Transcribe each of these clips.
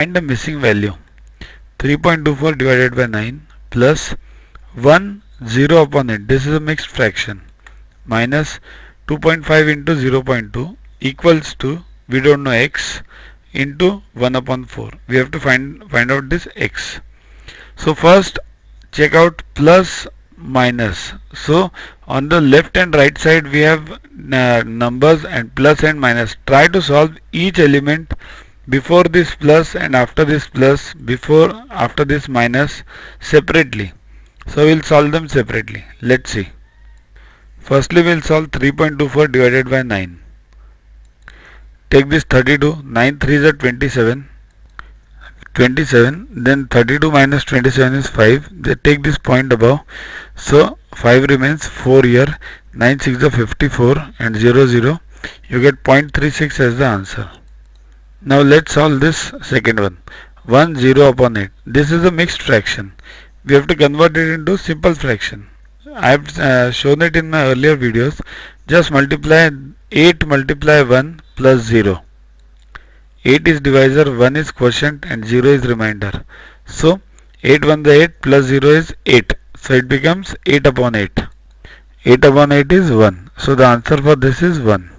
Find the missing value. 3.24 divided by 9 plus 1 0 upon it. This is a mixed fraction. Minus 2.5 into 0.2 equals to, we don't know x, into 1 upon 4. We have to find out this x. So first check out plus minus. So on the left and right side we have numbers and plus and minus. Try to solve each element before this plus and after this plus, before after this minus separately. So we'll solve them separately. Let's see. Firstly we'll solve 3.24 divided by 9. Take this 32, 9 3s are 27, then 32 minus 27 is 5. They take this point above, so 5 remains, 4 here, 9 6 are 54 and 0 0. You get 0.36 as the answer. Now let's solve this second one. 1 0 upon 8. This is a mixed fraction. We have to convert it into simple fraction. I have shown it in my earlier videos. Just multiply 8 multiply 1 plus 0. 8 is divisor, 1 is quotient and 0 is remainder. So 8 1 the 8 plus 0 is 8. So it becomes 8 upon 8. 8 upon 8 is 1. So the answer for this is 1.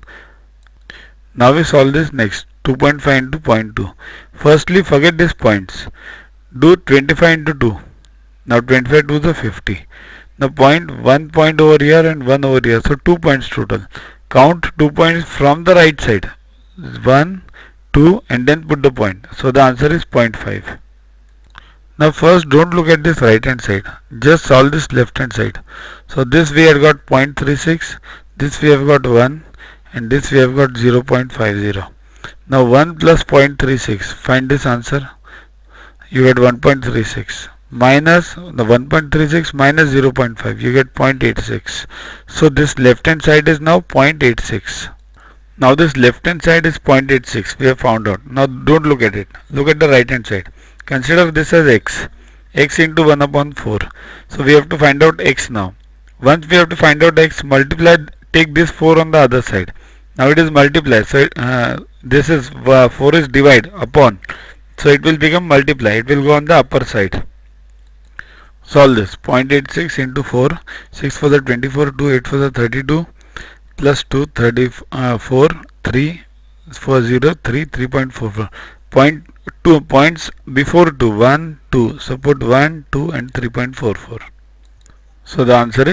Now we solve this next. 2.5 into 0.2. Firstly forget these points. Do 25 into 2. Now 25 to the 50. Now 1 point over here and 1 over here. So 2 points total. Count 2 points from the right side. 1, 2 and then put the point. So the answer is 0.5. Now first don't look at this right hand side. Just solve this left hand side. So this we have got 0.36. This we have got 1. And this we have got 0.50. Now 1 plus 0.36. Find this answer. You get 1.36. Minus the 1.36 minus 0.5, you get 0.86. So this left hand side is now 0.86. Now this left hand side is 0.86. We have found out. Now don't look at it. Look at the right hand side. Consider this as x. X into 1 upon 4. So we have to find out x now. Once we have to find out x, multiply, take this 4 on the other side. Now it is multiply. So this is 4 is divide upon. So it will become multiply. It will go on the upper side. Solve this. 0.86 into 4. 6 for the 24, 2, 8 for the 32, plus 2, 34, 3, 4, 0, 3, 3.44. 0.2 points before 2, 1, 2. So put 1, 2 and 3.44. So the answer is